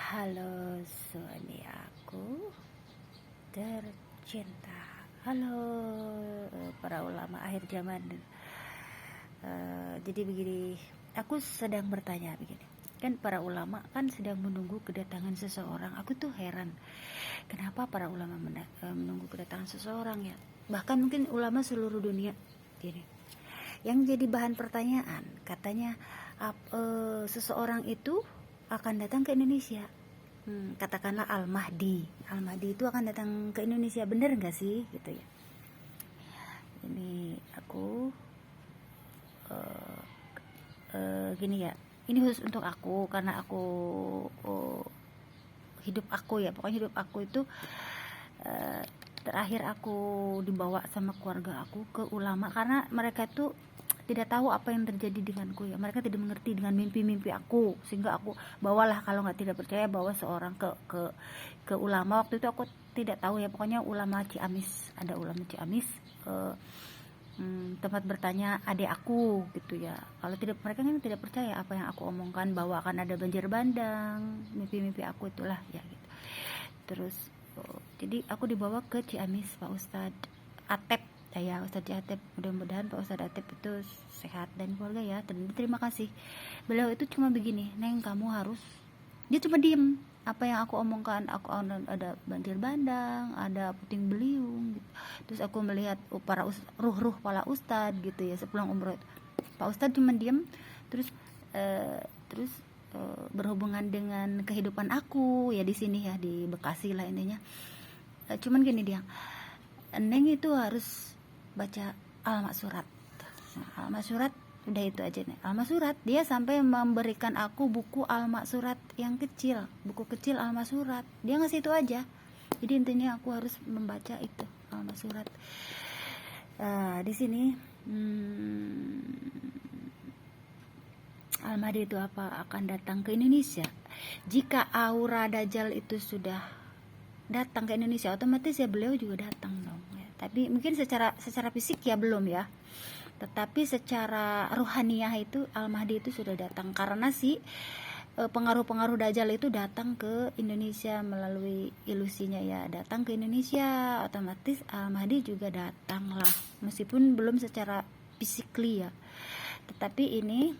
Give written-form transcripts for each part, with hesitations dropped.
Halo suami aku tercinta. Halo para ulama akhir zaman. Jadi begini, aku sedang bertanya begini. Kan para ulama kan sedang menunggu kedatangan seseorang. Aku tuh heran, kenapa para ulama menunggu kedatangan seseorang ya? Bahkan mungkin ulama seluruh dunia. Gini. Yang jadi bahan pertanyaan, katanya seseorang itu akan datang ke Indonesia. Katakanlah Al-Mahdi itu akan datang ke Indonesia, bener nggak sih gitu ya? Ini aku gini ya, ini khusus untuk aku karena aku hidup aku ya, pokoknya hidup aku itu terakhir aku dibawa sama keluarga aku ke ulama karena mereka tuh tidak tahu apa yang terjadi denganku ya, mereka tidak mengerti dengan mimpi-mimpi aku, sehingga aku bawalah, kalau nggak tidak percaya bawa seorang ke ulama. Waktu itu aku tidak tahu ya, pokoknya ulama Ciamis, ada ulama Ciamis, tempat bertanya adik aku gitu ya. Kalau tidak, mereka kan tidak percaya apa yang aku omongkan, bahwa akan ada banjir bandang, mimpi-mimpi aku itulah ya gitu. Terus jadi aku dibawa ke Ciamis, Pak Ustadz Atep ya, Ustadz Atep. Mudah-mudahan Pak Ustadz Atep itu sehat dan keluarga ya, dan terima kasih. Beliau itu cuma begini, Neng kamu harus, dia cuma diem apa yang aku omongkan. Aku ada banjir bandang, ada puting beliung gitu. Terus aku melihat para ruh-ruh para ustadz gitu ya sepulang umroh itu. Pak Ustadz cuma diem, terus berhubungan dengan kehidupan aku ya di sini ya, di Bekasi lah intinya. Cuman gini dia, Neng itu harus baca Al-Maksurat. Al-Maksurat udah itu aja nih. Al-Maksurat, dia sampai memberikan aku buku Al-Maksurat yang kecil, buku kecil Al-Maksurat. Dia ngasih itu aja. Jadi intinya aku harus membaca itu Al-Maksurat. Di sini Al-Mahdi itu akan datang ke Indonesia. Jika aura Dajjal itu sudah datang ke Indonesia, otomatis ya beliau juga datang dong ya. Tapi mungkin secara fisik ya belum ya, tetapi secara ruhaniyah itu Al-Mahdi itu sudah datang, karena pengaruh-pengaruh Dajjal itu datang ke Indonesia melalui ilusinya ya, datang ke Indonesia, otomatis Al-Mahdi juga datang lah, meskipun belum secara physically ya. Tetapi ini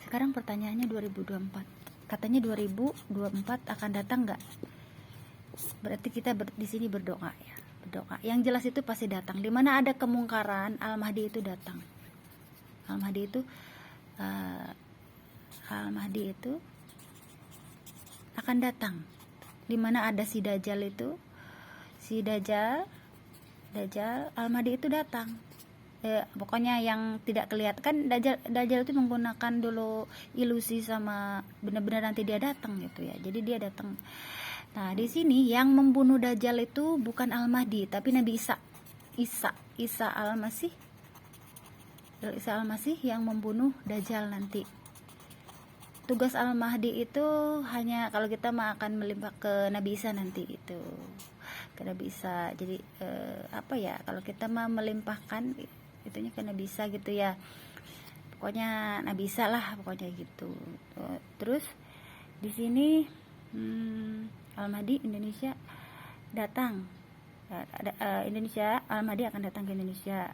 sekarang pertanyaannya 2024, katanya 2024 akan datang nggak? Berarti kita di sini berdoa ya, berdoa. Yang jelas itu pasti datang. Di mana ada kemungkaran, Al-Mahdi itu datang. Al-Mahdi itu akan datang. Di mana ada si Dajjal itu, Al-Mahdi itu datang. Pokoknya yang tidak kelihatan kan, Dajjal itu menggunakan dulu ilusi sama benar-benar nanti dia datang gitu ya. Jadi dia datang. Nah, di sini yang membunuh Dajjal itu bukan Al-Mahdi, tapi Nabi Isa Al-Masih yang membunuh Dajjal nanti. Tugas Al-Mahdi itu hanya, kalau kita akan melimpah ke Nabi Isa nanti itu, ke Nabi Isa. Jadi kalau kita melimpahkan itunya ke Nabi Isa gitu ya, pokoknya Nabi Isa lah pokoknya gitu. Terus di sini Al-Mahdi Indonesia datang. Al-Mahdi akan datang ke Indonesia.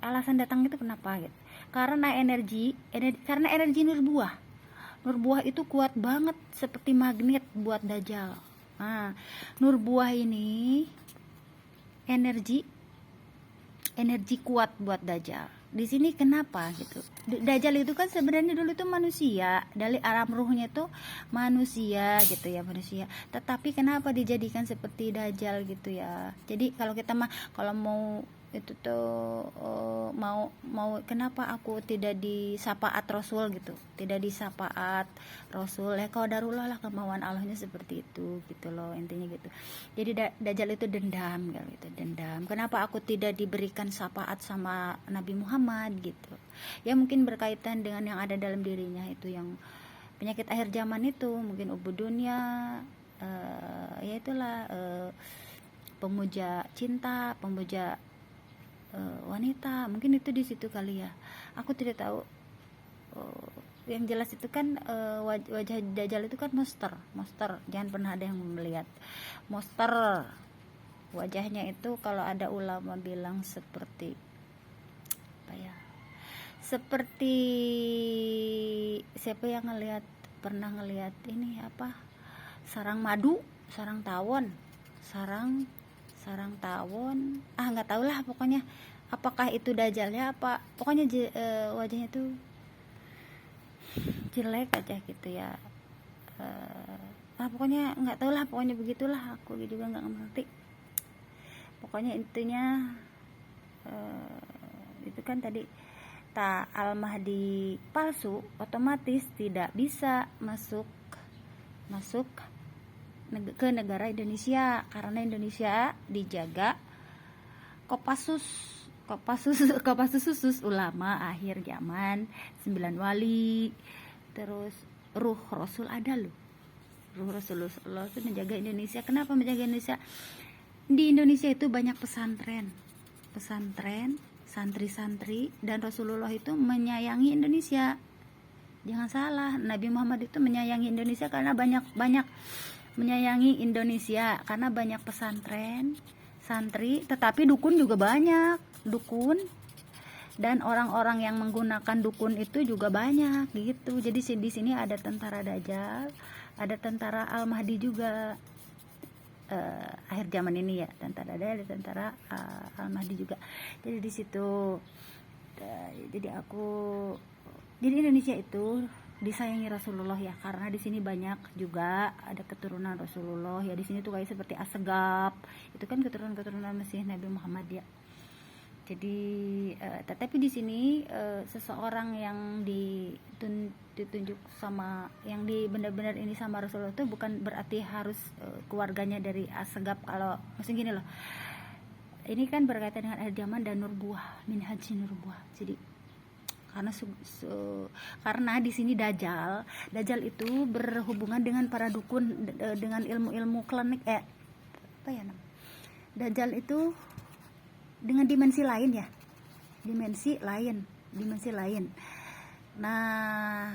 Alasan datang itu kenapa gitu? Karena energi nur buah itu kuat banget, seperti magnet buat Dajjal. Nah, nur buah ini energi kuat buat Dajjal. Di sini kenapa gitu? Dajjal itu kan sebenarnya dulu itu manusia, dari alam ruhnya itu manusia gitu ya, manusia. Tetapi kenapa dijadikan seperti Dajjal gitu ya? Jadi kalau kita kalau mau itu tuh mau kenapa aku tidak disapaat Rasul gitu, tidak disapaat Rasul ya, kalau darullah lah, kemauan Allahnya seperti itu gitu loh intinya gitu. Jadi Dajjal itu dendam gitu, dendam, kenapa aku tidak diberikan syafaat sama Nabi Muhammad gitu ya. Mungkin berkaitan dengan yang ada dalam dirinya itu, yang penyakit akhir zaman itu, mungkin ubudunya, ya itulah, pemuja cinta, pemuja wanita, mungkin itu di situ kali ya. Aku tidak tahu yang jelas itu kan wajah Dajjal itu kan monster. Jangan pernah ada yang melihat monster. Wajahnya itu kalau ada ulama bilang seperti apa ya? Seperti siapa yang pernah ngelihat ini apa? Sarang madu, sarang tawon. Sarang tawon. Nggak tahu lah pokoknya. Apakah itu Dajjalnya apa? Pokoknya wajahnya tuh jelek aja gitu ya. Pokoknya nggak tahu lah, pokoknya begitulah, aku juga nggak ngerti. Pokoknya intinya itu kan tadi Al-Mahdi palsu, otomatis tidak bisa masuk ke negara Indonesia karena Indonesia dijaga Kopassus ulama akhir zaman, 9 wali, terus ruh Rasul ada loh. Ruh Rasulullah itu menjaga Indonesia. Kenapa menjaga Indonesia? Di Indonesia itu banyak pesantren, santri-santri, dan Rasulullah itu menyayangi Indonesia. Jangan salah, Nabi Muhammad itu menyayangi Indonesia karena banyak menyayangi Indonesia karena banyak pesantren, santri, tetapi dukun juga banyak, dan orang-orang yang menggunakan dukun itu juga banyak gitu. Jadi di sini ada tentara Dajjal, ada tentara Al-Mahdi juga. Akhir zaman ini ya, tentara Dajjal, ada tentara Al-Mahdi juga. Jadi di situ jadi Indonesia itu disayangi Rasulullah ya, karena di sini banyak juga ada keturunan Rasulullah ya. Di sini tuh kayak seperti Asegaf, itu kan keturunan Mesih Nabi Muhammad ya. Jadi tetapi di sini seseorang yang ditunjuk sama, yang benar-benar ini sama Rasulullah itu bukan berarti harus keluarganya dari Asegaf. Kalau maksudnya gini loh, ini kan berkaitan dengan akhir zaman dan nubuah, minhaj nubuah. Jadi karena di sini Dajjal itu berhubungan dengan para dukun, dengan ilmu klinik apa ya namanya? Dajjal itu dengan dimensi lain ya, dimensi lain. Nah,